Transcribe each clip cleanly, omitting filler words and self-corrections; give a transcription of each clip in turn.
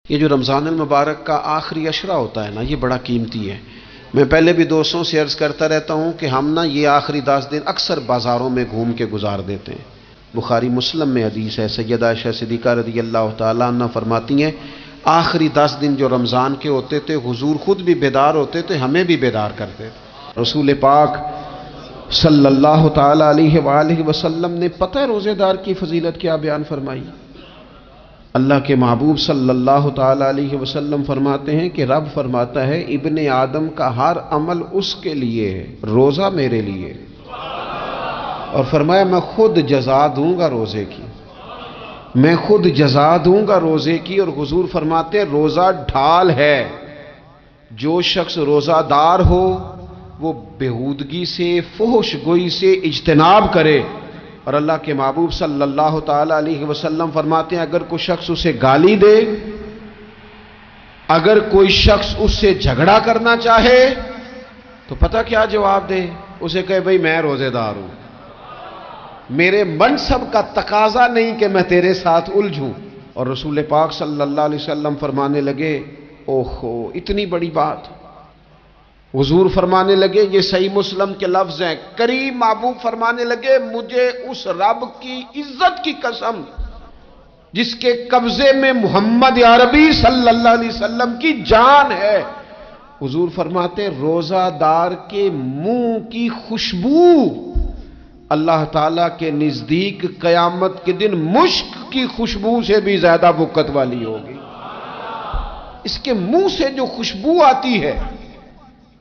یہ جو رمضان المبارک کا آخری عشرہ ہوتا ہے نا، یہ بڑا قیمتی ہے۔ میں پہلے بھی دوستوں سے عرض کرتا رہتا ہوں کہ ہم نا یہ آخری 10 دن اکثر بازاروں میں گھوم کے گزار دیتے ہیں۔ بخاری مسلم میں حدیث ہے، سیدہ عائشہ صدیقہ رضی اللہ تعالیٰ عنہ فرماتی ہیں آخری 10 دن جو رمضان کے ہوتے تھے حضور خود بھی بیدار ہوتے تھے، ہمیں بھی بیدار کرتے تھے۔ رسول پاک صلی اللہ تعالیٰ علیہ وآلہ وسلم نے پتہ ہے روزے دار کی فضیلت کیا بیان فرمائی؟ اللہ کے محبوب صلی اللہ تعالیٰ علیہ وسلم فرماتے ہیں کہ رب فرماتا ہے ابن آدم کا ہر عمل اس کے لیے ہے، روزہ میرے لیے، اور فرمایا میں خود جزا دوں گا روزے کی، میں خود جزا دوں گا روزے کی۔ اور حضور فرماتے ہیں روزہ ڈھال ہے، جو شخص روزہ دار ہو وہ بےہودگی سے، فحش گوئی سے اجتناب کرے۔ اور اللہ کے محبوب صلی اللہ تعالیٰ علیہ وسلم فرماتے ہیں اگر کوئی شخص اسے گالی دے، اگر کوئی شخص اس سے جھگڑا کرنا چاہے تو پتہ کیا جواب دے؟ اسے کہے بھئی میں روزے دار ہوں، میرے منصب کا تقاضا نہیں کہ میں تیرے ساتھ الجھوں۔ اور رسول پاک صلی اللہ علیہ وسلم فرمانے لگے اوہو اتنی بڑی بات۔ حضور فرمانے لگے، یہ صحیح مسلم کے لفظ ہیں، کریم محبوب فرمانے لگے مجھے اس رب کی عزت کی قسم جس کے قبضے میں محمد عربی صلی اللہ علیہ وسلم کی جان ہے، حضور فرماتے روزہ دار کے منہ کی خوشبو اللہ تعالیٰ کے نزدیک قیامت کے دن مشک کی خوشبو سے بھی زیادہ بکت والی ہوگی۔ اس کے منہ سے جو خوشبو آتی ہے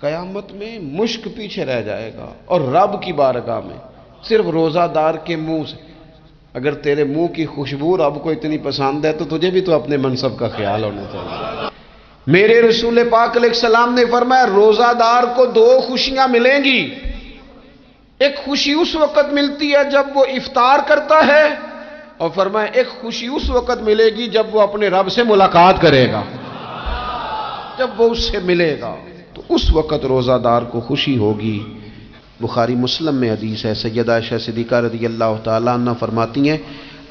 قیامت میں مشک پیچھے رہ جائے گا، اور رب کی بارگاہ میں صرف روزہ دار کے منہ سے۔ اگر تیرے منہ کی خوشبو رب کو اتنی پسند ہے تو تجھے بھی تو اپنے منصب کا خیال ہونا چاہیے۔ میرے رسول پاک علیہ السلام نے فرمایا روزہ دار کو 2 خوشیاں ملیں گی، ایک خوشی اس وقت ملتی ہے جب وہ افطار کرتا ہے، اور فرمایا ایک خوشی اس وقت ملے گی جب وہ اپنے رب سے ملاقات کرے گا، جب وہ اس سے ملے گا تو اس وقت روزہ دار کو خوشی ہوگی۔ بخاری مسلم میں حدیث ہے، سیدہ عائشہ صدیقہ رضی اللہ تعالیٰ عنہ فرماتی ہیں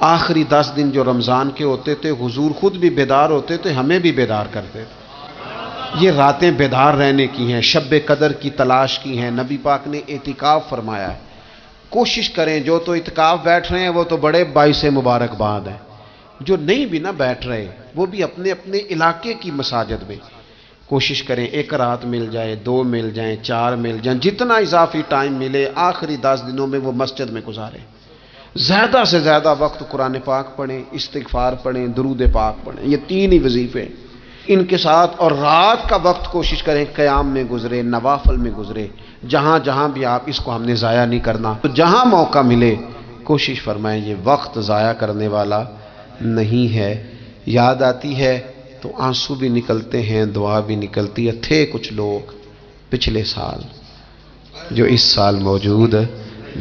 آخری 10 دن جو رمضان کے ہوتے تھے حضور خود بھی بیدار ہوتے تھے، ہمیں بھی بیدار کرتے تھے۔ یہ راتیں بیدار رہنے کی ہیں، شب قدر کی تلاش کی ہیں۔ نبی پاک نے اعتکاف فرمایا ہے، کوشش کریں جو تو اعتکاف بیٹھ رہے ہیں وہ تو بڑے باعث مبارکباد ہیں، جو نہیں بھی نہ بیٹھ رہے وہ بھی اپنے اپنے علاقے کی مساجد میں کوشش کریں 1 رات مل جائے، 2 مل جائیں، 4 مل جائیں، جتنا اضافی ٹائم ملے آخری 10 دنوں میں وہ مسجد میں گزاریں۔ زیادہ سے زیادہ وقت قرآن پاک پڑھیں، استغفار پڑھیں، درود پاک پڑھیں، یہ 3 ہی وظیفے ان کے ساتھ۔ اور رات کا وقت کوشش کریں قیام میں گزرے، نوافل میں گزرے، جہاں جہاں بھی آپ اس کو ہم نے ضائع نہیں کرنا، تو جہاں موقع ملے کوشش فرمائیں یہ وقت ضائع کرنے والا نہیں ہے۔ یاد آتی ہے تو آنسو بھی نکلتے ہیں، دعا بھی نکلتی ہے۔ تھے کچھ لوگ پچھلے سال جو اس سال موجود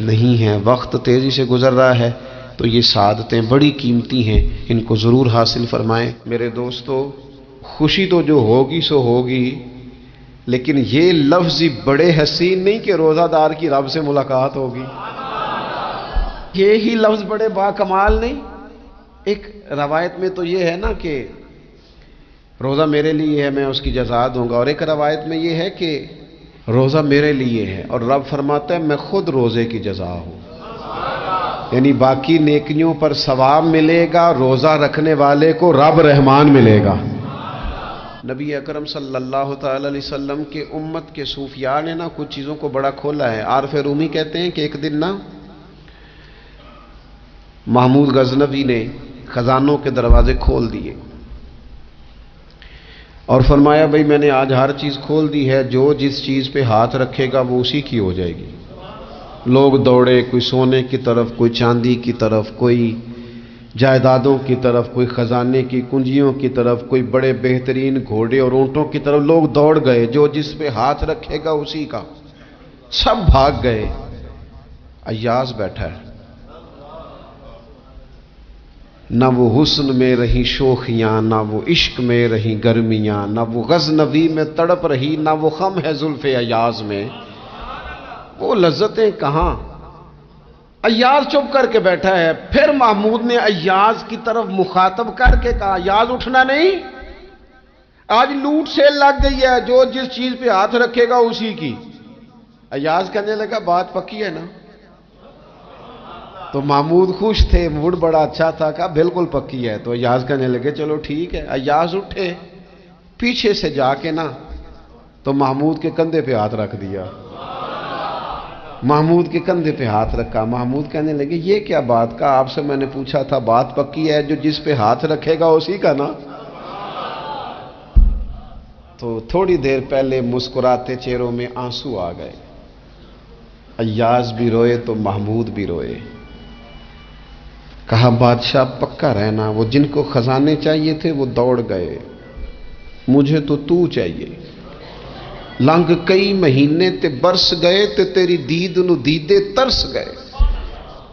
نہیں ہیں، وقت تیزی سے گزر رہا ہے تو یہ سعادتیں بڑی قیمتی ہیں، ان کو ضرور حاصل فرمائیں۔ میرے دوستو خوشی تو جو ہوگی سو ہوگی، لیکن یہ لفظ بڑے حسین نہیں کہ روزہ دار کی رب سے ملاقات ہوگی، یہی لفظ بڑے باکمال نہیں؟ ایک روایت میں تو یہ ہے نا کہ روزہ میرے لیے ہے میں اس کی جزا دوں گا، اور ایک روایت میں یہ ہے کہ روزہ میرے لیے ہے اور رب فرماتا ہے میں خود روزے کی جزا ہوں، یعنی باقی نیکیوں پر ثواب ملے گا، روزہ رکھنے والے کو رب رحمان ملے گا۔ نبی اکرم صلی اللہ تعالی علیہ وسلم کے امت کے صوفیاء نے نا کچھ چیزوں کو بڑا کھولا ہے۔ عارف رومی کہتے ہیں کہ ایک دن نا محمود غزنوی نے خزانوں کے دروازے کھول دیے اور فرمایا بھئی میں نے آج ہر چیز کھول دی ہے، جو جس چیز پہ ہاتھ رکھے گا وہ اسی کی ہو جائے گی۔ لوگ دوڑے، کوئی سونے کی طرف، کوئی چاندی کی طرف، کوئی جائیدادوں کی طرف، کوئی خزانے کی کنجیوں کی طرف، کوئی بڑے بہترین گھوڑے اور اونٹوں کی طرف، لوگ دوڑ گئے، جو جس پہ ہاتھ رکھے گا اسی کا۔ سب بھاگ گئے، ایاز بیٹھا ہے، نہ وہ حسن میں رہی شوخیاں، نہ وہ عشق میں رہی گرمیاں، نہ وہ غزنوی میں تڑپ رہی، نہ وہ خم ہے زلف ایاز میں، وہ لذتیں کہاں۔ ایاز چپ کر کے بیٹھا ہے۔ پھر محمود نے ایاز کی طرف مخاطب کر کے کہا ایاز اٹھنا نہیں، آج لوٹ سیل لگ گئی ہے، جو جس چیز پہ ہاتھ رکھے گا اسی کی۔ ایاز کہنے لگا بات پکی ہے نا؟ تو محمود خوش تھے، موڈ بڑا اچھا تھا، کہا بالکل پکی ہے۔ تو ایاز کہنے لگے چلو ٹھیک ہے۔ ایاز اٹھے پیچھے سے جا کے نا تو محمود کے کندھے پہ ہاتھ رکھ دیا، محمود کے کندھے پہ ہاتھ رکھا۔ محمود کہنے لگے یہ کیا بات کا، آپ سے میں نے پوچھا تھا بات پکی ہے، جو جس پہ ہاتھ رکھے گا اسی کا نا۔ تو تھوڑی دیر پہلے مسکراتے چہروں میں آنسو آ گئے، ایاز بھی روئے تو محمود بھی روئے۔ کہا بادشاہ پکا رہنا، وہ جن کو خزانے چاہیے تھے وہ دوڑ گئے، مجھے تو چاہیے۔ لنگ کئی مہینے تے برس گئے تے تیری دید نو دیدے ترس گئے،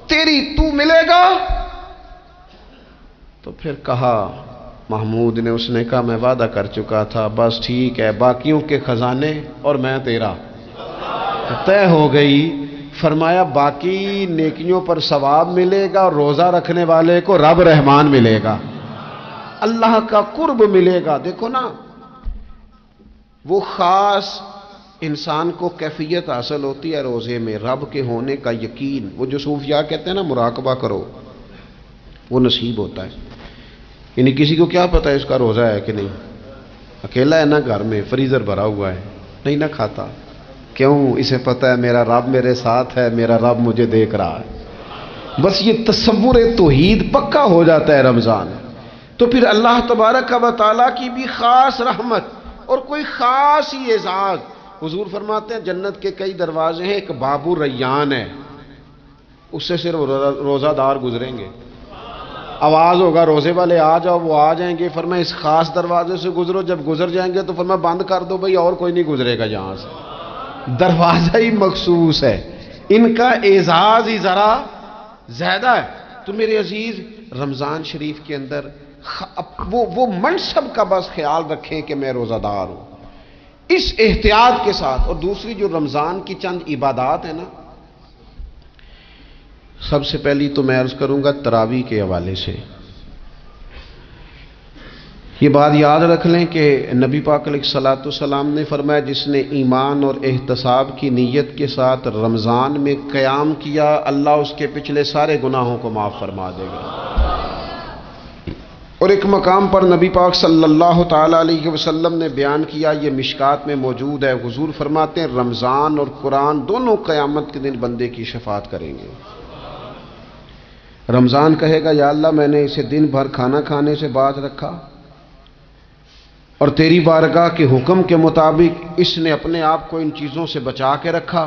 تیری تو ملے گا۔ تو پھر کہا محمود نے، اس نے کہا میں وعدہ کر چکا تھا، بس ٹھیک ہے، باقیوں کے خزانے اور میں تیرا طے ہو گئی۔ فرمایا باقی نیکیوں پر ثواب ملے گا اور روزہ رکھنے والے کو رب رحمان ملے گا، اللہ کا قرب ملے گا۔ دیکھو نا وہ خاص انسان کو کیفیت حاصل ہوتی ہے روزے میں، رب کے ہونے کا یقین۔ وہ جو صوفیاء کہتے ہیں نا مراقبہ کرو، وہ نصیب ہوتا ہے۔ یعنی کسی کو کیا پتہ ہے اس کا روزہ ہے کہ نہیں، اکیلا ہے نا گھر میں، فریزر بھرا ہوا ہے، نہیں نہ کھاتا، کیوں؟ اسے پتہ ہے میرا رب میرے ساتھ ہے، میرا رب مجھے دیکھ رہا ہے۔ بس یہ تصور توحید پکا ہو جاتا ہے رمضان۔ تو پھر اللہ تبارک و تعالیٰ کی بھی خاص رحمت اور کوئی خاص ہی اعزاز۔ حضور فرماتے ہیں جنت کے کئی دروازے ہیں، ایک باب الریان ہے، اس سے صرف روزہ دار گزریں گے۔ آواز ہوگا روزے والے آ جاؤ، وہ آ جائیں گے، فرمایا اس خاص دروازے سے گزرو، جب گزر جائیں گے تو فرمایا بند کر دو بھئی، اور کوئی نہیں گزرے گا یہاں سے، دروازہ ہی مخصوص ہے، ان کا اعزاز ہی ذرا زیادہ ہے۔ تو میرے عزیز رمضان شریف کے اندر وہ منصب کا بس خیال رکھیں کہ میں روزہ دار ہوں، اس احتیاط کے ساتھ۔ اور دوسری جو رمضان کی چند عبادات ہیں نا، سب سے پہلی تو میں عرض کروں گا تراویح کے حوالے سے۔ یہ بات یاد رکھ لیں کہ نبی پاک علیہ الصلوۃ والسلام نے فرمایا جس نے ایمان اور احتساب کی نیت کے ساتھ رمضان میں قیام کیا، اللہ اس کے پچھلے سارے گناہوں کو معاف فرما دے گا۔ اور ایک مقام پر نبی پاک صلی اللہ تعالی علیہ وسلم نے بیان کیا، یہ مشکات میں موجود ہے، حضور فرماتے ہیں رمضان اور قرآن دونوں قیامت کے دن بندے کی شفاعت کریں گے۔ رمضان کہے گا یا اللہ میں نے اسے دن بھر کھانا کھانے سے باز رکھا اور تیری بارگاہ کے حکم کے مطابق اس نے اپنے آپ کو ان چیزوں سے بچا کے رکھا۔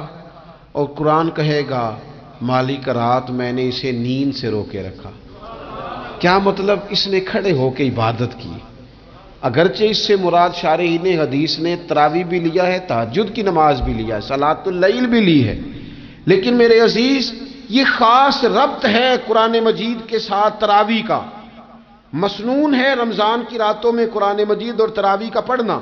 اور قرآن کہے گا مالک رات میں نے اسے نیند سے روکے رکھا۔ کیا مطلب؟ اس نے کھڑے ہو کے عبادت کی، اگرچہ اس سے مراد شارحین حدیث نے تراویح بھی لیا ہے، تہجد کی نماز بھی لیا ہے، صلاۃ اللیل بھی لی ہے، لیکن میرے عزیز یہ خاص ربط ہے قرآن مجید کے ساتھ تراویح کا۔ مسنون ہے رمضان کی راتوں میں قرآن مجید اور تراویح کا پڑھنا۔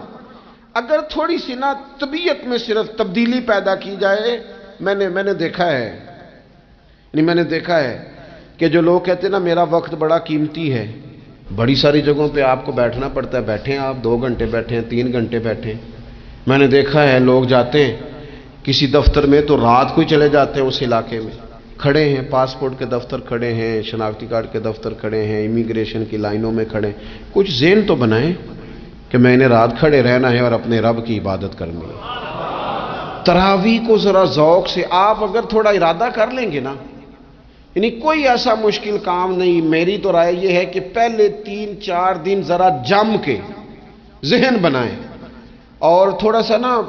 اگر تھوڑی سی نا طبیعت میں صرف تبدیلی پیدا کی جائے، میں نے دیکھا ہے کہ جو لوگ کہتے ہیں نا میرا وقت بڑا قیمتی ہے، بڑی ساری جگہوں پہ آپ کو بیٹھنا پڑتا ہے، بیٹھیں آپ 2 گھنٹے بیٹھیں، 3 گھنٹے بیٹھیں۔ میں نے دیکھا ہے لوگ جاتے ہیں کسی دفتر میں تو رات کو ہی چلے جاتے ہیں اس علاقے میں، کھڑے ہیں، پاسپورٹ کے دفتر کھڑے ہیں، شناختی کارڈ کے دفتر کھڑے ہیں، امیگریشن کی لائنوں میں کھڑے ہیں۔ کچھ ذہن تو بنائیں کہ میں نے رات کھڑے رہنا ہے اور اپنے رب کی عبادت کرنی ہے۔ تراویح کو ذرا ذوق سے آپ اگر تھوڑا ارادہ کر لیں گے نا، یعنی کوئی ایسا مشکل کام نہیں۔ میری تو رائے یہ ہے کہ پہلے 3-4 دن ذرا جم کے ذہن بنائیں اور تھوڑا سا نا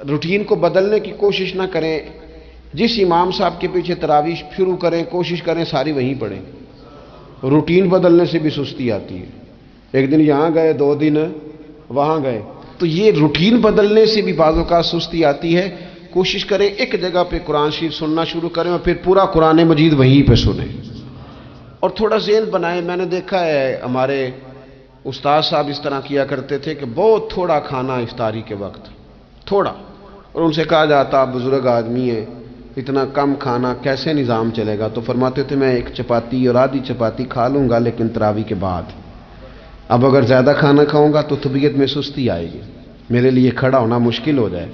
روٹین کو بدلنے کی کوشش نہ کریں۔ جس امام صاحب کے پیچھے تراویح شروع کریں، کوشش کریں ساری وہیں پڑھیں۔ روٹین بدلنے سے بھی سستی آتی ہے، ایک دن یہاں گئے، 2 دن وہاں گئے، تو یہ روٹین بدلنے سے بھی بعض اوقات سستی آتی ہے۔ کوشش کریں ایک جگہ پہ قرآن شریف سننا شروع کریں اور پھر پورا قرآن مجید وہیں پہ سنیں اور تھوڑا ذہن بنائیں۔ میں نے دیکھا ہے ہمارے استاد صاحب اس طرح کیا کرتے تھے کہ بہت تھوڑا کھانا افطاری کے وقت، تھوڑا، اور ان سے کہا جاتا آپ بزرگ آدمی ہیں، اتنا کم کھانا کیسے نظام چلے گا؟ تو فرماتے تھے میں 1 چپاتی اور آدھی چپاتی کھا لوں گا لیکن تراویح کے بعد، اب اگر زیادہ کھانا کھاؤں گا تو طبیعت میں سستی آئے گی، میرے لیے کھڑا ہونا مشکل ہو جائے،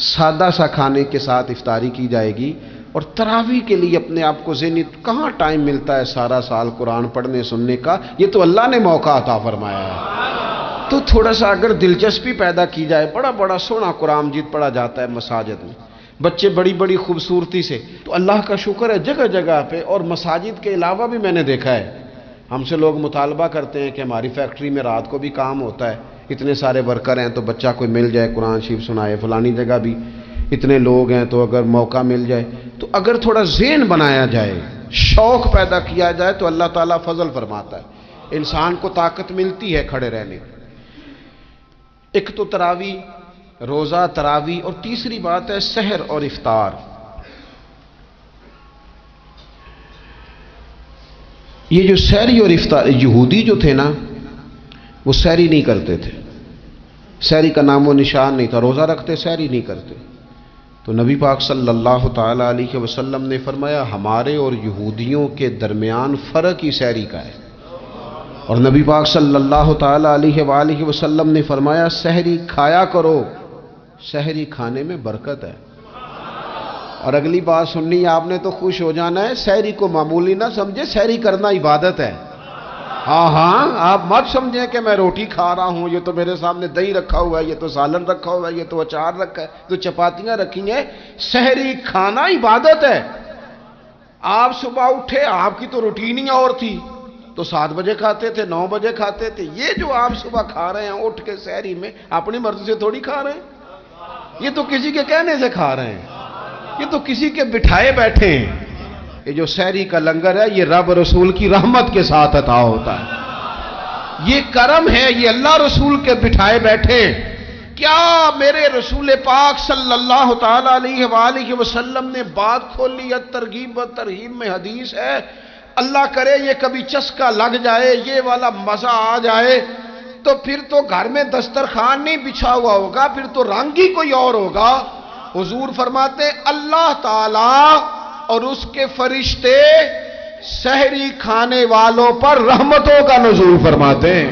سادہ سا کھانے کے ساتھ افطاری کی جائے گی۔ اور تراویح کے لیے اپنے آپ کو ذہنی کہاں ٹائم ملتا ہے سارا سال قرآن پڑھنے سننے کا، یہ تو اللہ نے موقع عطا فرمایا ہے۔ تو تھوڑا سا اگر دلچسپی پیدا کی جائے، بڑا بڑا سونا قرآن مجید پڑھا جاتا ہے مساجد میں، بچے بڑی بڑی خوبصورتی سے، تو اللہ کا شکر ہے جگہ جگہ پہ۔ اور مساجد کے علاوہ بھی میں نے دیکھا ہے، ہم سے لوگ مطالبہ کرتے ہیں کہ ہماری فیکٹری میں رات کو بھی کام ہوتا ہے، اتنے سارے ورکر ہیں تو بچہ کوئی مل جائے قرآن شریف سنائے، فلانی جگہ بھی اتنے لوگ ہیں تو اگر موقع مل جائے، تو اگر تھوڑا ذہن بنایا جائے، شوق پیدا کیا جائے تو اللہ تعالیٰ فضل فرماتا ہے، انسان کو طاقت ملتی ہے کھڑے رہنے کی۔ ایک تو تراویح، روزہ، تراویح، اور تیسری بات ہے سحر اور افطار۔ یہ جو سحری اور افطار، یہودی جو تھے نا وہ سحری نہیں کرتے تھے، سحری کا نام و نشان نہیں تھا، روزہ رکھتے سحری نہیں کرتے۔ تو نبی پاک صلی اللہ تعالی علیہ وسلم نے فرمایا ہمارے اور یہودیوں کے درمیان فرق ہی سحری کا ہے، اور نبی پاک صلی اللہ تعالی علیہ وآلہ وسلم نے فرمایا سحری کھایا کرو، سحری کھانے میں برکت ہے۔ اور اگلی بات سننی ہے آپ نے تو خوش ہو جانا ہے، سحری کو معمولی نہ سمجھے، سحری کرنا عبادت ہے۔ ہاں آپ مت سمجھیں کہ میں روٹی کھا رہا ہوں، یہ تو میرے سامنے دہی رکھا ہوا ہے، یہ تو سالن رکھا ہوا ہے، یہ تو اچار رکھا ہے، تو چپاتیاں رکھی ہیں۔ سحری کھانا عبادت ہے۔ آپ صبح اٹھے، آپ کی تو روٹین ہی اور تھی، تو 7 بجے کھاتے تھے، 9 بجے کھاتے تھے۔ یہ جو آپ صبح کھا رہے ہیں اٹھ کے سحری میں، اپنی مرضی سے تھوڑی کھا رہے ہیں، یہ تو کسی کے کہنے سے کھا رہے ہیں، یہ تو کسی کے بٹھائے بیٹھے ہیں۔ یہ جو سحری کا لنگر ہے یہ رب رسول کی رحمت کے ساتھ عطا ہوتا ہے، یہ کرم ہے، یہ اللہ رسول کے بٹھائے بیٹھے۔ کیا میرے رسول پاک صلی اللہ تعالی علیہ وآلہ وسلم نے بات کھولی ہے، ترغیب و ترہیب میں حدیث ہے، اللہ کرے یہ کبھی چسکا لگ جائے، یہ والا مزہ آ جائے، تو پھر تو گھر میں دسترخوان نہیں بچھا ہوا ہوگا، پھر تو رنگ ہی کوئی اور ہوگا۔ حضور فرماتے اللہ تعالی اور اس کے فرشتے سحری کھانے والوں پر رحمتوں کا نزول فرماتے ہیں۔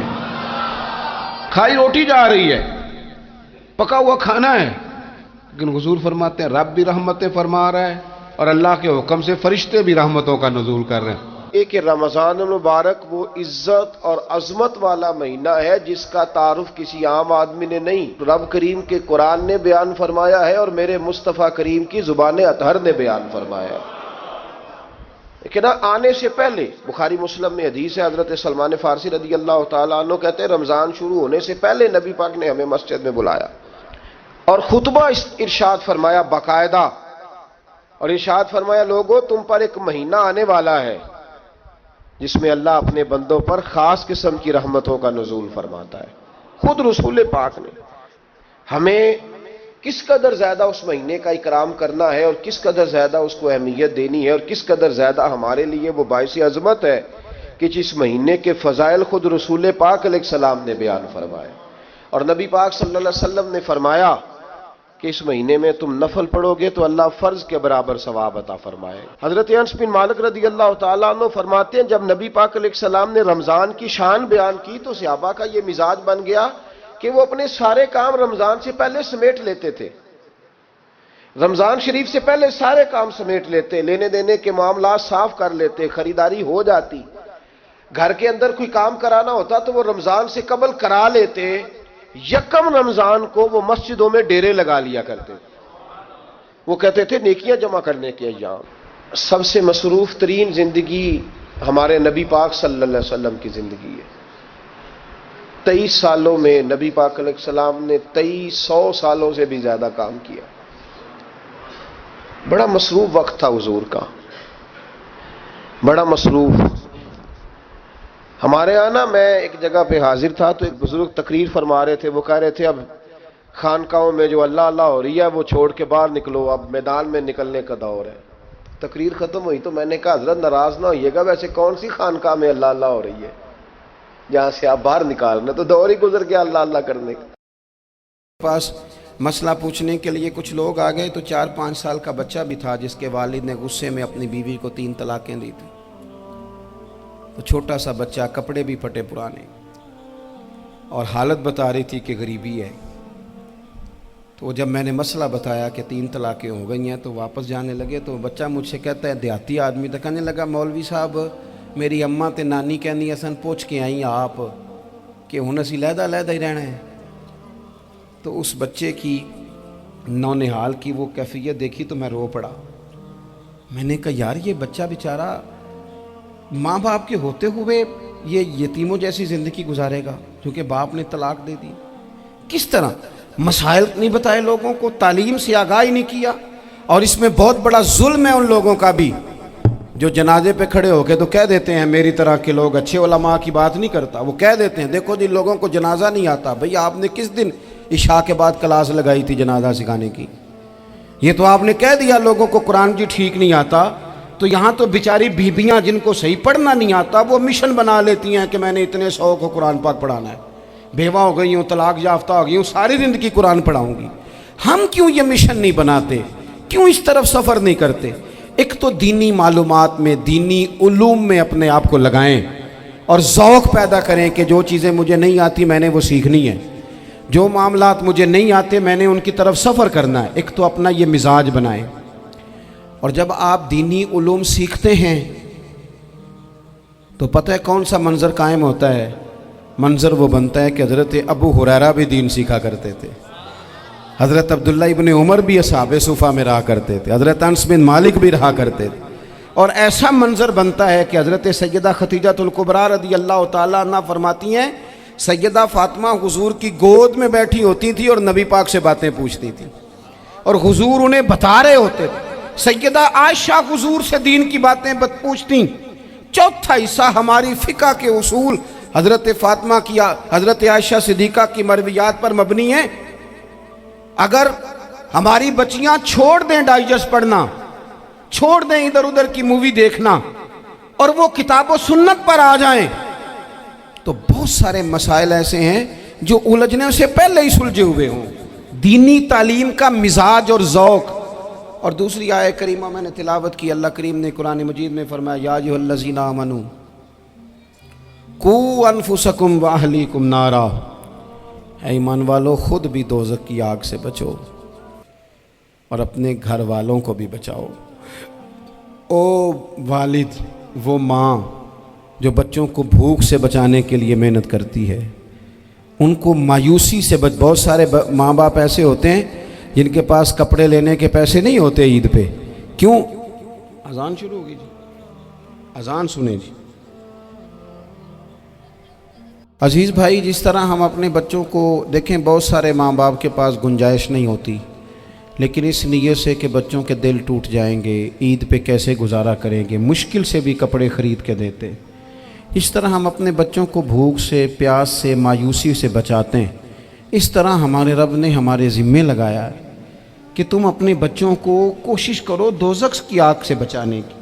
کھائی روٹی جا رہی ہے، پکا ہوا کھانا ہے، لیکن حضور فرماتے ہیں رب بھی رحمتیں فرما رہا ہے، اور اللہ کے حکم سے فرشتے بھی رحمتوں کا نزول کر رہے ہیں۔ ایک رمضان المبارک وہ عزت اور عظمت والا مہینہ ہے جس کا تعارف کسی عام آدمی نے نہیں، رب کریم کے قرآن نے بیان فرمایا ہے اور میرے مصطفیٰ کریم کی زبان اطہر نے بیان فرمایا ہے۔ لیکن آنے سے پہلے بخاری مسلم میں حدیث ہے، حضرت سلمان فارسی رضی اللہ تعالیٰ عنہ کہتے ہیں رمضان شروع ہونے سے پہلے نبی پاک نے ہمیں مسجد میں بلایا اور خطبہ ارشاد فرمایا باقاعدہ، اور ارشاد فرمایا لوگو تم پر ایک مہینہ آنے والا ہے جس میں اللہ اپنے بندوں پر خاص قسم کی رحمتوں کا نزول فرماتا ہے۔ خود رسول پاک نے ہمیں کس قدر زیادہ اس مہینے کا اکرام کرنا ہے اور کس قدر زیادہ اس کو اہمیت دینی ہے، اور کس قدر زیادہ ہمارے لیے وہ باعث عظمت ہے کہ جس مہینے کے فضائل خود رسول پاک علیہ السلام نے بیان فرمائے۔ اور نبی پاک صلی اللہ علیہ وسلم نے فرمایا کہ اس مہینے میں تم نفل پڑھو گے تو اللہ فرض کے برابر ثواب عطا فرمائے۔ حضرت انس بن مالک رضی اللہ تعالیٰ عنہ فرماتے ہیں جب نبی پاک علیہ السلام نے رمضان کی شان بیان کی تو صحابہ کا یہ مزاج بن گیا کہ وہ اپنے سارے کام رمضان سے پہلے سمیٹ لیتے تھے، رمضان شریف سے پہلے سارے کام سمیٹ لیتے، لینے دینے کے معاملات صاف کر لیتے، خریداری ہو جاتی، گھر کے اندر کوئی کام کرانا ہوتا تو وہ رمضان سے قبل کرا لیتے، یکم رمضان کو وہ مسجدوں میں ڈیرے لگا لیا کرتے، وہ کہتے تھے نیکیاں جمع کرنے کے ایام۔ سب سے مصروف ترین زندگی ہمارے نبی پاک صلی اللہ علیہ وسلم کی زندگی ہے۔ 23 سالوں میں نبی پاک علیہ السلام نے 2300 سالوں سے بھی زیادہ کام کیا، بڑا مصروف وقت تھا حضور کا، بڑا مصروف۔ ہمارے آنا میں ایک جگہ پہ حاضر تھا تو ایک بزرگ تقریر فرما رہے تھے، وہ کہہ رہے تھے اب خانقاہوں میں جو اللہ اللہ ہو رہی ہے وہ چھوڑ کے باہر نکلو، اب میدان میں نکلنے کا دور ہے۔ تقریر ختم ہوئی تو میں نے کہا حضرت ناراض نہ ہوئیے گا، ویسے کون سی خانقاہ میں اللہ اللہ ہو رہی ہے جہاں سے آپ باہر نکالنا، تو دور ہی گزر گیا اللہ اللہ کرنے کا۔ پاس مسئلہ پوچھنے کے لیے کچھ لوگ آ گئے تو 4-5 سال کا بچہ بھی تھا جس کے والد نے غصے میں اپنی بیوی کو 3 طلاقیں دی تھی، تو چھوٹا سا بچہ، کپڑے بھی پھٹے پرانے، اور حالت بتا رہی تھی کہ غریبی ہے. تو جب میں نے مسئلہ بتایا کہ 3 طلاقیں ہو گئی ہیں تو واپس جانے لگے. تو بچہ مجھ سے کہتا ہے دیہاتی آدمی تو کہنے لگا مولوی صاحب میری اماں تے نانی کہنی اسن پوچھ کے آئی آپ کہ ہن اسی علیحدہ ہی رہنا ہے. تو اس بچے کی نونہال کی وہ کیفیت دیکھی تو میں رو پڑا. میں نے کہا یار یہ بچہ بیچارہ ماں باپ کے ہوتے ہوئے یہ یتیموں جیسی زندگی گزارے گا کیونکہ باپ نے طلاق دے دی. کس طرح مسائل نہیں بتائے لوگوں کو, تعلیم سے آگاہی نہیں کیا. اور اس میں بہت بڑا ظلم ہے ان لوگوں کا بھی جو جنازے پہ کھڑے ہو کے تو کہہ دیتے ہیں میری طرح کے لوگ اچھے علماء کی بات نہیں کرتا. وہ کہہ دیتے ہیں دیکھو جن لوگوں کو جنازہ نہیں آتا. بھئی آپ نے کس دن عشاء کے بعد کلاس لگائی تھی جنازہ سکھانے کی؟ یہ تو آپ نے کہہ دیا لوگوں کو قرآن جی ٹھیک نہیں آتا. تو یہاں تو بیچاری بیویاں جن کو صحیح پڑھنا نہیں آتا وہ مشن بنا لیتی ہیں کہ میں نے اتنے 100 کو قرآن پاک پڑھانا ہے. بیوہ ہو گئی ہوں, طلاق یافتہ ہو گئی ہوں, ساری زندگی قرآن پڑھاؤں گی. ہم کیوں یہ مشن نہیں بناتے؟ کیوں اس طرف سفر نہیں کرتے؟ ایک تو دینی معلومات میں, دینی علوم میں اپنے آپ کو لگائیں اور ذوق پیدا کریں کہ جو چیزیں مجھے نہیں آتی میں نے وہ سیکھنی ہے, جو معاملات مجھے نہیں آتے میں نے ان کی طرف سفر کرنا ہے. ایک تو اپنا یہ مزاج بنائیں. اور جب آپ دینی علوم سیکھتے ہیں تو پتہ ہے کون سا منظر قائم ہوتا ہے؟ منظر وہ بنتا ہے کہ حضرت ابو ہریرہ بھی دین سیکھا کرتے تھے, حضرت عبداللہ ابن عمر بھی اصحاب صفہ میں رہا کرتے تھے, حضرت انس بن مالک بھی رہا کرتے تھے. اور ایسا منظر بنتا ہے کہ حضرت سیدہ خدیجہ الکبریٰ رضی اللہ تعالیٰ عنہ فرماتی ہیں سیدہ فاطمہ حضور کی گود میں بیٹھی ہوتی تھی اور نبی پاک سے باتیں پوچھتی تھی اور حضور انہیں بتا رہے ہوتے تھے. سیدہ عائشہ حضور سے دین کی باتیں پوچھتی. چوتھا حصہ ہماری فقہ کے اصول حضرت فاطمہ کی, حضرت عائشہ صدیقہ کی مرویات پر مبنی ہیں. اگر ہماری بچیاں چھوڑ دیں ڈائجسٹ پڑھنا, چھوڑ دیں ادھر ادھر کی مووی دیکھنا اور وہ کتاب و سنت پر آ جائیں تو بہت سارے مسائل ایسے ہیں جو الجھنے سے پہلے ہی سلجھے ہوئے ہوں. دینی تعلیم کا مزاج اور ذوق. اور دوسری آیت کریمہ میں نے تلاوت کی, اللہ کریم نے قرآن مجید میں فرمایا یا ایھا الذین آمنوا قوا انفسکم واہلیکم نارا, اے ایمان والو خود بھی دوزخ کی آگ سے بچو اور اپنے گھر والوں کو بھی بچاؤ. او والد, وہ ماں جو بچوں کو بھوک سے بچانے کے لیے محنت کرتی ہے, ان کو مایوسی سے بہت سارے ماں باپ ایسے ہوتے ہیں جن کے پاس کپڑے لینے کے پیسے نہیں ہوتے عید پہ. کیوں؟ اذان شروع ہوگی جی, اذان سنیں جی. عزیز بھائی, جس طرح ہم اپنے بچوں کو دیکھیں, بہت سارے ماں باپ کے پاس گنجائش نہیں ہوتی لیکن اس نیت سے کہ بچوں کے دل ٹوٹ جائیں گے, عید پہ کیسے گزارا کریں گے, مشکل سے بھی کپڑے خرید کے دیتے. اس طرح ہم اپنے بچوں کو بھوک سے, پیاس سے, مایوسی سے بچاتے ہیں. اس طرح ہمارے رب نے ہمارے ذمے لگایا ہے کہ تم اپنے بچوں کو کوشش کرو دوزخ کی آگ سے بچانے کی.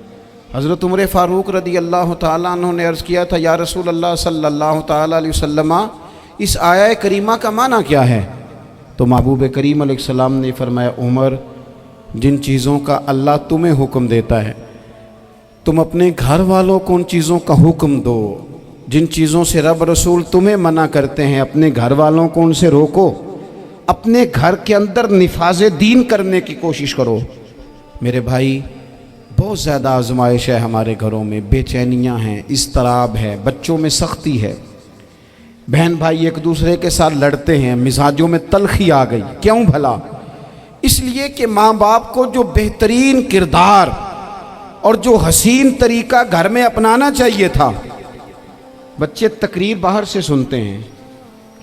حضرت عمر فاروق رضی اللہ تعالیٰ عنہ نے عرض کیا تھا یا رسول اللہ صلی اللہ تعالیٰ علیہ وسلم اس آیہ کریمہ کا معنی کیا ہے؟ تو محبوب کریم علیہ السلام نے فرمایا عمر, جن چیزوں کا اللہ تمہیں حکم دیتا ہے تم اپنے گھر والوں کو ان چیزوں کا حکم دو, جن چیزوں سے رب رسول تمہیں منع کرتے ہیں اپنے گھر والوں کو ان سے روکو, اپنے گھر کے اندر نفاذ دین کرنے کی کوشش کرو. میرے بھائی, بہت زیادہ آزمائش ہے ہمارے گھروں میں, بے چینیاں ہیں, اضطراب ہے, بچوں میں سختی ہے, بہن بھائی ایک دوسرے کے ساتھ لڑتے ہیں, مزاجوں میں تلخی آ گئی. کیوں بھلا؟ اس لیے کہ ماں باپ کو جو بہترین کردار اور جو حسین طریقہ گھر میں اپنانا چاہیے تھا, بچے تقریر باہر سے سنتے ہیں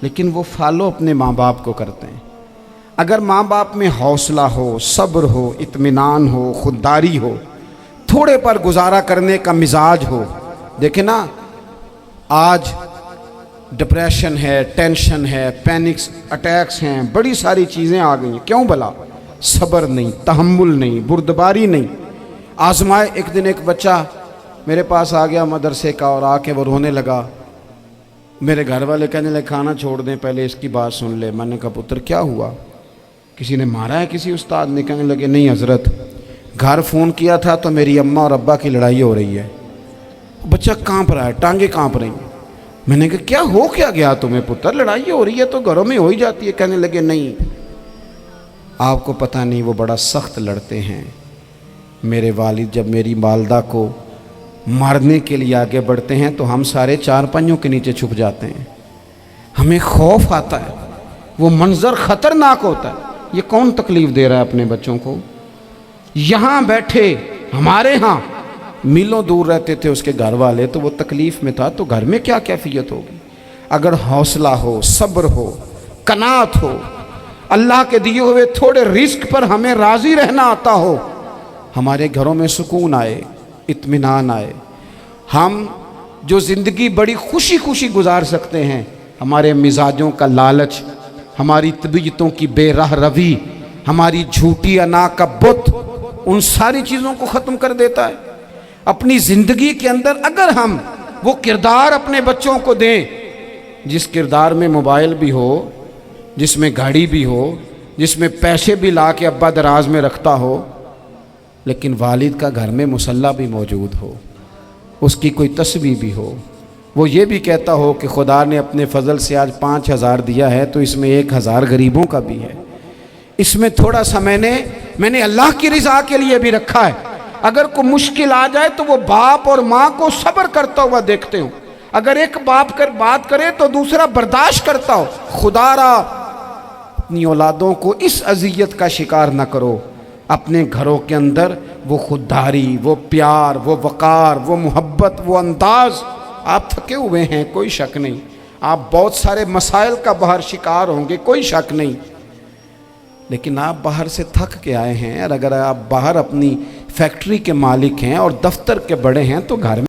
لیکن وہ فالو اپنے ماں باپ کو کرتے ہیں. اگر ماں باپ میں حوصلہ ہو, صبر ہو, اطمینان ہو, خودداری ہو, تھوڑے پر گزارا کرنے کا مزاج ہو. دیکھیں نا, آج ڈپریشن ہے, ٹینشن ہے, پینکس اٹیکس ہیں, بڑی ساری چیزیں آ گئی ہیں. کیوں بھلا؟ صبر نہیں, تحمل نہیں, بردباری نہیں. آزمائے. ایک دن ایک بچہ میرے پاس آ گیا مدرسے کا اور آ کے وہ رونے لگا. میرے گھر والے کہنے لگے کھانا چھوڑ دیں, پہلے اس کی بات سن لے. میں نے کہا پتر کیا ہوا, کسی نے مارا ہے کسی استاد نے؟ کہنے لگے نہیں حضرت, گھر فون کیا تھا تو میری اماں اور ابا کی لڑائی ہو رہی ہے. بچہ کانپ رہا ہے, ٹانگیں کانپ رہی ہیں. میں نے کہا کیا ہو کیا گیا تمہیں پتر، لڑائی ہو رہی ہے تو گھروں میں ہو ہی جاتی ہے. کہنے لگے نہیں آپ کو پتہ نہیں وہ بڑا سخت لڑتے ہیں. میرے والد جب میری والدہ کو مارنے کے لیے آگے بڑھتے ہیں تو ہم سارے چارپائیوں کے نیچے چھپ جاتے ہیں. ہمیں خوف آتا ہے، وہ منظر خطرناک ہوتا ہے. یہ کون تکلیف دے رہا ہے اپنے بچوں کو؟ یہاں بیٹھے ہمارے ہاں میلوں دور رہتے تھے اس کے گھر والے، تو وہ تکلیف میں تھا، تو گھر میں کیا کیفیت ہوگی؟ اگر حوصلہ ہو، صبر ہو، قناعت ہو، اللہ کے دیے ہوئے تھوڑے رزق پر ہمیں راضی رہنا آتا ہو، ہمارے گھروں میں سکون آئے، اطمینان آئے. ہم جو زندگی بڑی خوشی خوشی گزار سکتے ہیں، ہمارے مزاجوں کا لالچ، ہماری طبیعتوں کی بے راہ روی، ہماری جھوٹی انا کا بت ان ساری چیزوں کو ختم کر دیتا ہے. اپنی زندگی کے اندر اگر ہم وہ کردار اپنے بچوں کو دیں جس کردار میں موبائل بھی ہو، جس میں گاڑی بھی ہو، جس میں پیسے بھی لا کے ابا دراز میں رکھتا ہو، لیکن والد کا گھر میں مصلی بھی موجود ہو، اس کی کوئی تسبیح بھی ہو، وہ یہ بھی کہتا ہو کہ خدا نے اپنے فضل سے آج 5,000 دیا ہے تو اس میں 1,000 غریبوں کا بھی ہے، اس میں تھوڑا سا میں نے اللہ کی رضا کے لیے بھی رکھا ہے. اگر کوئی مشکل آ جائے تو وہ باپ اور ماں کو صبر کرتا ہوا دیکھتے ہوں. اگر ایک باپ کر بات کرے تو دوسرا برداشت کرتا ہو. خدا را اپنی اولادوں کو اس اذیت کا شکار نہ کرو. اپنے گھروں کے اندر وہ خودداری، وہ پیار، وہ وقار، وہ محبت، وہ انداز. آپ تھکے ہوئے ہیں کوئی شک نہیں، آپ بہت سارے مسائل کا باہر شکار ہوں گے کوئی شک نہیں، لیکن آپ باہر سے تھک کے آئے ہیں. اور اگر آپ باہر اپنی فیکٹری کے مالک ہیں اور دفتر کے بڑے ہیں تو گھر میں